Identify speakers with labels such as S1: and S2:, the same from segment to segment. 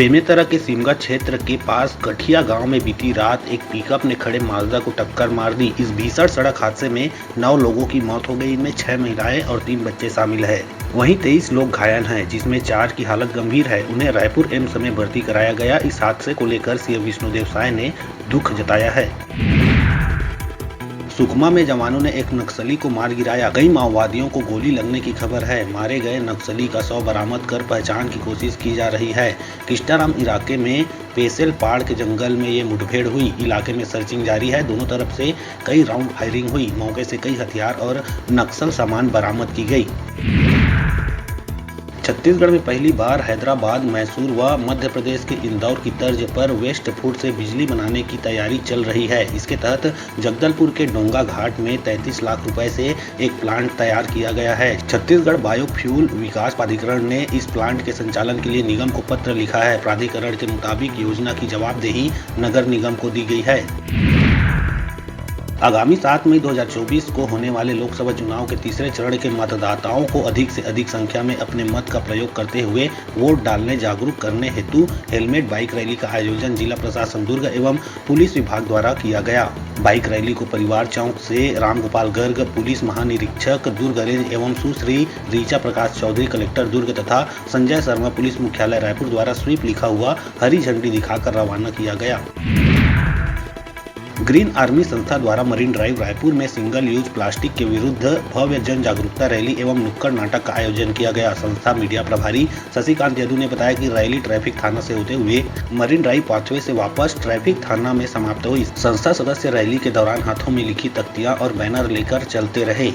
S1: बेमेतरा के सिमगा क्षेत्र के पास गठिया गांव में बीती रात एक पिकअप ने खड़े माजदा को टक्कर मार दी। इस भीषण सड़क हादसे में 9 लोगों की मौत हो गई। इनमें 6 महिलाएं और 3 बच्चे शामिल हैं। वहीं 23 लोग घायल हैं, जिसमें 4 की हालत गंभीर है। उन्हें रायपुर एम्स में भर्ती कराया गया। इस हादसे को लेकर सीएम विष्णुदेव साय ने दुख जताया है। सुकमा में जवानों ने एक नक्सली को मार गिराया। कई माओवादियों को गोली लगने की खबर है। मारे गए नक्सली का शव बरामद कर पहचान की कोशिश की जा रही है। किस्टाराम इलाके में पेसेल पहाड़ के जंगल में ये मुठभेड़ हुई। इलाके में सर्चिंग जारी है। दोनों तरफ से कई राउंड फायरिंग हुई। मौके से कई हथियार और नक्सल सामान बरामद की गई। छत्तीसगढ़ में पहली बार हैदराबाद, मैसूर व मध्य प्रदेश के इंदौर की तर्ज पर वेस्ट फूड से बिजली बनाने की तैयारी चल रही है। इसके तहत जगदलपुर के डोंगा घाट में 33 लाख रुपए से एक प्लांट तैयार किया गया है। छत्तीसगढ़ बायोफ्यूल विकास प्राधिकरण ने इस प्लांट के संचालन के लिए निगम को पत्र लिखा है। प्राधिकरण के मुताबिक योजना की जवाबदेही नगर निगम को दी गई है। आगामी 7 मई 2024 को होने वाले लोकसभा चुनाव के तीसरे चरण के मतदाताओं को अधिक से अधिक संख्या में अपने मत का प्रयोग करते हुए वोट डालने जागरूक करने हेतु हेलमेट बाइक रैली का आयोजन जिला प्रशासन दुर्ग एवं पुलिस विभाग द्वारा किया गया। बाइक रैली को परिवार चौक से रामगोपाल गर्ग, पुलिस महानिरीक्षक दुर्ग रेंज एवं सुश्री रीचा प्रकाश चौधरी, कलेक्टर दुर्ग तथा संजय शर्मा, पुलिस मुख्यालय रायपुर द्वारा स्वीप लिखा हुआ हरी झंडी दिखाकर रवाना किया गया। ग्रीन आर्मी संस्था द्वारा मरीन ड्राइव रायपुर में सिंगल यूज प्लास्टिक के विरुद्ध भव्य जन जागरूकता रैली एवं नुक्कड़ नाटक का आयोजन किया गया। संस्था मीडिया प्रभारी शशिकांत यदु ने बताया कि रैली ट्रैफिक थाना से होते हुए मरीन ड्राइव पाथवे से वापस ट्रैफिक थाना में समाप्त हुई। संस्था सदस्य रैली के दौरान हाथों में लिखी तख्तियां और बैनर लेकर चलते रहे।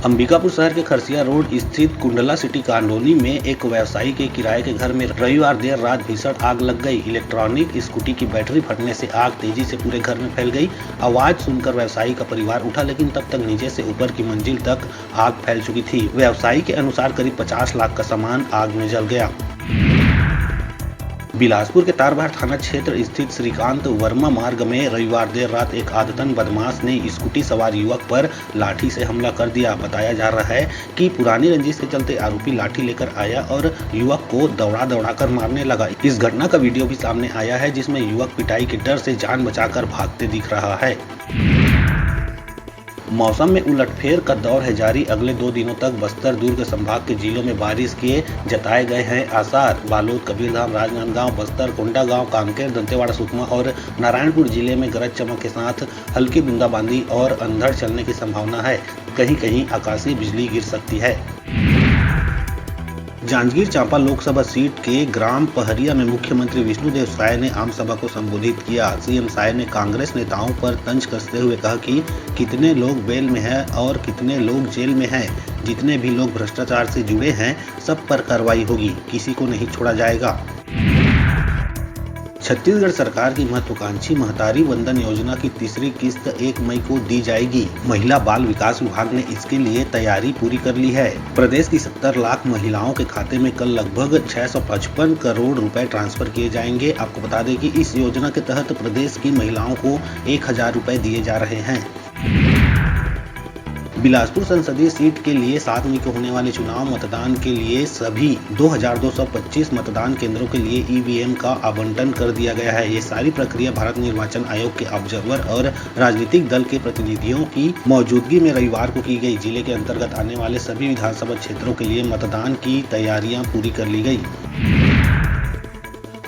S1: अंबिकापुर शहर के खरसिया रोड स्थित कुंडला सिटी कॉलोनी में एक व्यवसायी के किराए के घर में रविवार देर रात भीषण आग लग गई। इलेक्ट्रॉनिक स्कूटी की बैटरी फटने से आग तेजी से पूरे घर में फैल गई। आवाज सुनकर व्यवसायी का परिवार उठा, लेकिन तब तक नीचे से ऊपर की मंजिल तक आग फैल चुकी थी। व्यवसायी के अनुसार करीब 50 लाख का सामान आग में जल गया। बिलासपुर के तारबहार थाना क्षेत्र स्थित श्रीकांत वर्मा मार्ग में रविवार देर रात एक आदतन बदमाश ने स्कूटी सवार युवक पर लाठी से हमला कर दिया। बताया जा रहा है कि पुरानी रंजिश के चलते आरोपी लाठी लेकर आया और युवक को दौड़ा कर मारने लगा। इस घटना का वीडियो भी सामने आया है, जिसमें युवक पिटाई के डर से जान बचाकर भागते दिख रहा है। मौसम में उलटफेर का दौर है जारी। अगले 2 दिनों तक बस्तर, दुर्ग संभाग के जिलों में बारिश के जताए गए हैं आसार। बालोद, कबीरधाम, राजनांदगांव, बस्तर, कोंडागांव, कांकेर, दंतेवाड़ा, सुकमा और नारायणपुर जिले में गरज चमक के साथ हल्की बूंदाबांदी और अंधड़ चलने की संभावना है। कहीं कहीं आकाशीय बिजली गिर सकती है। जांजगीर चांपा लोकसभा सीट के ग्राम पहरिया में मुख्यमंत्री विष्णुदेव साय ने आम सभा को संबोधित किया। सीएम साय ने कांग्रेस नेताओं पर तंज कसते हुए कहा कि कितने लोग बेल में हैं और कितने लोग जेल में हैं। जितने भी लोग भ्रष्टाचार से जुड़े हैं, सब पर कार्रवाई होगी, किसी को नहीं छोड़ा जाएगा। छत्तीसगढ़ सरकार की महत्वाकांक्षी महतारी वंदन योजना की तीसरी किस्त 1 मई को दी जाएगी। महिला बाल विकास विभाग ने इसके लिए तैयारी पूरी कर ली है। प्रदेश की 70 लाख महिलाओं के खाते में कल लगभग 655 करोड़ रुपए ट्रांसफर किए जाएंगे। आपको बता दें कि इस योजना के तहत प्रदेश की महिलाओं को 1000 रुपए दिए जा रहे हैं। बिलासपुर संसदीय सीट के लिए 7 मई को होने वाले चुनाव मतदान के लिए सभी 2225 मतदान केंद्रों के लिए ईवीएम का आवंटन कर दिया गया है। ये सारी प्रक्रिया भारत निर्वाचन आयोग के ऑब्जर्वर और राजनीतिक दल के प्रतिनिधियों की मौजूदगी में रविवार को की गई। जिले के अंतर्गत आने वाले सभी विधानसभा क्षेत्रों के लिए मतदान की तैयारियां पूरी कर ली गई।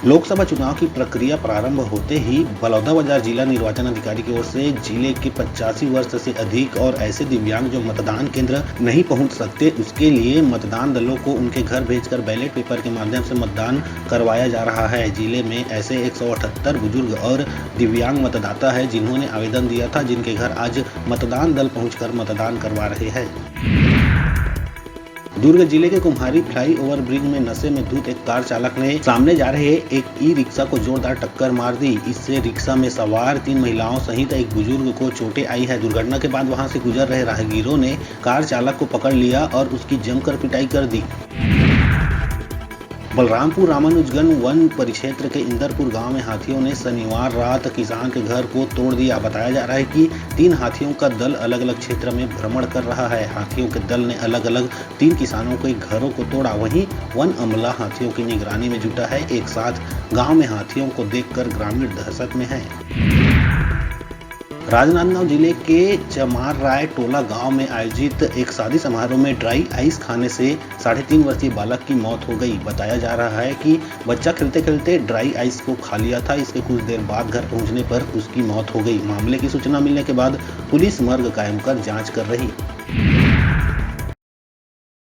S1: लोकसभा चुनाव की प्रक्रिया प्रारंभ होते ही बलौदाबाजार जिला निर्वाचन अधिकारी की ओर से जिले के 85 वर्ष से अधिक और ऐसे दिव्यांग जो मतदान केंद्र नहीं पहुंच सकते, उसके लिए मतदान दलों को उनके घर भेजकर बैलेट पेपर के माध्यम से मतदान करवाया जा रहा है। जिले में ऐसे 178 बुजुर्ग और दिव्यांग मतदाता है जिन्होंने आवेदन दिया था, जिनके घर आज मतदान दल पहुंचकर मतदान करवा रहे हैं। दुर्ग जिले के कुम्हारी फ्लाई ओवर ब्रिज में नशे में धुत एक कार चालक ने सामने जा रहे एक ई रिक्शा को जोरदार टक्कर मार दी। इससे रिक्शा में सवार 3 महिलाओं सहित एक बुजुर्ग को चोटें आई है। दुर्घटना के बाद वहां से गुजर रहे राहगीरों ने कार चालक को पकड़ लिया और उसकी जमकर पिटाई कर दी। बलरामपुर रामानुजगंज वन परिक्षेत्र के इंदरपुर गांव में हाथियों ने शनिवार रात किसान के घर को तोड़ दिया। बताया जा रहा है कि 3 हाथियों का दल अलग अलग क्षेत्र में भ्रमण कर रहा है। हाथियों के दल ने अलग अलग 3 किसानों के घरों को तोड़ा। वहीं वन अमला हाथियों की निगरानी में जुटा है। एक साथ गांव में हाथियों को देखकर ग्रामीण दहशत में है। राजनांदगांव जिले के चमार राय टोला गांव में आयोजित एक शादी समारोह में ड्राई आइस खाने से 3.5 वर्षीय बालक की मौत हो गई। बताया जा रहा है कि बच्चा खेलते खेलते ड्राई आइस को खा लिया था। इसके कुछ देर बाद घर पहुंचने पर उसकी मौत हो गई। मामले की सूचना मिलने के बाद पुलिस मर्ग कायम कर जांच कर रही।